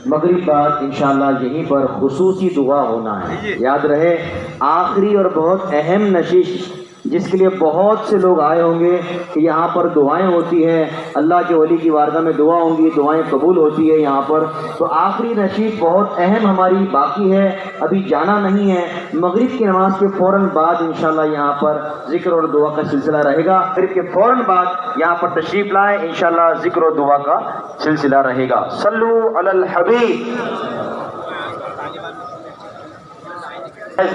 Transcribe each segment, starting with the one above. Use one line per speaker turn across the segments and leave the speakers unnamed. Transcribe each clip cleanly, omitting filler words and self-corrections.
مغرب بعد انشاءاللہ یہیں پر خصوصی دعا ہونا ہے. یاد رہے آخری اور بہت اہم نشست جس کے لیے بہت سے لوگ آئے ہوں گے کہ یہاں پر دعائیں ہوتی ہیں، اللہ کے ولی کی بارگاہ میں دعا ہوں گی، دعائیں قبول ہوتی ہے یہاں پر. تو آخری نشست بہت اہم ہماری باقی ہے، ابھی جانا نہیں ہے. مغرب کی نماز کے فوراً بعد انشاءاللہ یہاں پر ذکر اور دعا کا سلسلہ رہے گا. مغرب کے فوراً بعد یہاں پر تشریف لائیں، انشاءاللہ ذکر و دعا کا سلسلہ رہے گا. صلو علی الحبیب.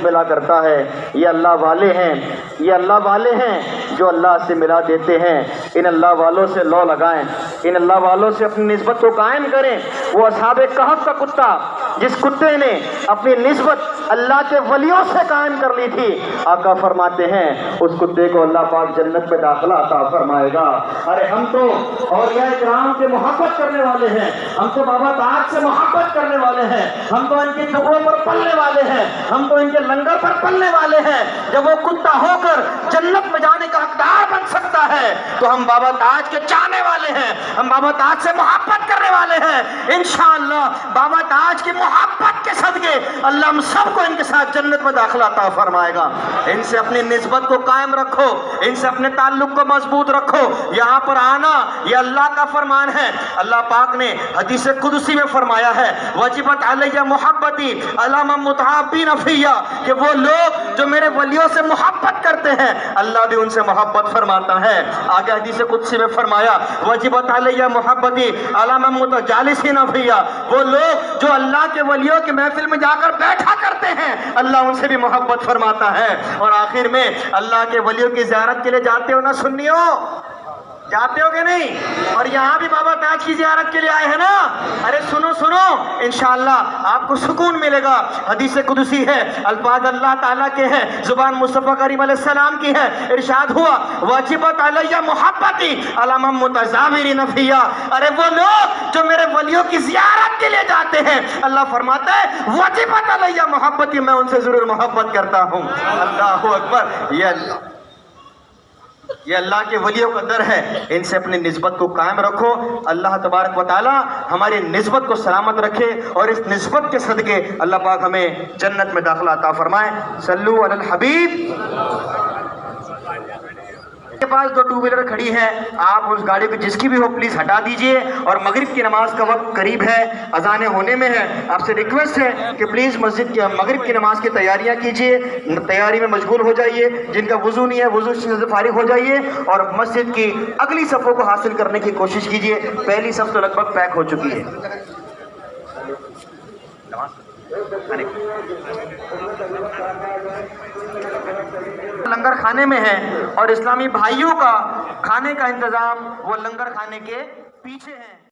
ملا کرتا ہے، یہ اللہ والے ہیں، یہ اللہ والے ہیں جو اللہ سے ملا دیتے ہیں. ان اللہ والوں سے لو لگائیں، ان اللہ والوں سے اپنی نسبت کو قائم کریں. وہ اصحاب کہف کا کتا جس کتے نے اپنی نسبت اللہ کے ولیوں سے قائم کر لی تھی، آقا فرماتے ہیں اس کتے کو اللہ پاک جنت میں داخلہ عطا فرمائے گا. ارے ہم تو اولیاء کرام سے محبت کرنے والے ہیں، ہم تو بابا تاج سے محبت کرنے والے ہیں، ہم تو ان کے ٹکڑوں پر پلنے والے ہیں، ہم تو ان کے لنگر پر پلنے والے ہیں. جب وہ کتا ہو کر جنت میں جانے کا حقدار بن سکتا ہے تو ہم بابا تاج کے چاہنے والے ہیں، ہم بابا تاج سے محبت کرنے والے ہیں. انشاءاللہ بابا تاج کی محبت کے صدقے اللہ ہم سب کو ان کے ساتھ جنت میں داخلہ عطا فرمائے گا. ان سے اپنی نسبت کو قائم رکھو، ان سے اپنے تعلق کو مضبوط رکھو. یہاں پر آنا یہ اللہ کا فرمان ہے. اللہ پاک نے حدیث قدسی میں فرمایا ہے وجبت علیہ محبتی علام متحابین فیہ، کہ وہ لوگ جو میرے ولیوں سے محبت کرتے ہیں اللہ بھی ان سے محبت فرماتا ہے. آگے حدیث قدسی میں فرمایا وجبت علیہ محبتی علام متجالسین فیہ، وہ لوگ جو اللہ کے ولیوں کے محفل میں جا کر بیٹھا کرتے ہیں اللہ ان سے بھی محبت فرماتا ہے. اور آخر میں اللہ کے ولیوں کی زیارت کے لیے جاتے ہو نا سنیو، جاتے ہو کہ نہیں؟ اور یہاں بھی بابا تاج کی زیارت کے لیے آئے ہیں نا. ارے سنو سنو، انشاءاللہ آپ کو سکون ملے گا. حدیث قدسی ہے، الفاظ اللہ تعالیٰ کے ہیں، زبان مصطفیٰ کریم علیہ السلام کی ہے. ارشاد ہوا واجبت علیہ محبتی علام متزاورین فیہ، ارے وہ لوگ جو میرے ولیوں کی زیارت کے لیے جاتے ہیں اللہ فرماتا ہے واجبت علیہ محبتی، میں ان سے ضرور محبت کرتا ہوں. اللہ اکبر. یہ اللہ کے ولیوں کا در ہے. ان سے اپنی نسبت کو قائم رکھو. اللہ تبارک و تعالی ہماری نسبت کو سلامت رکھے اور اس نسبت کے صدقے اللہ پاک ہمیں جنت میں داخلہ عطا فرمائے. صلو علی الحبیب. کے پاس دو ٹو ویلر کھڑی ہے، آپ اس گاڑی پہ جس کی بھی ہو پلیز ہٹا دیجئے. اور مغرب کی نماز کا وقت قریب ہے، اذانیں ہونے میں ہے. آپ سے ریکویسٹ ہے کہ پلیز مسجد کی مغرب کی نماز کی تیاریاں کیجئے، تیاری میں مشغول ہو جائیے. جن کا وضو نہیں ہے وضو سے فارغ ہو جائیے اور مسجد کی اگلی صفوں کو حاصل کرنے کی کوشش کیجئے. پہلی صف تو لگ بھگ پیک ہو چکی ہے. لنگر کھانے میں ہے اور اسلامی بھائیوں کا کھانے کا انتظام وہ لنگر کھانے کے پیچھے ہیں.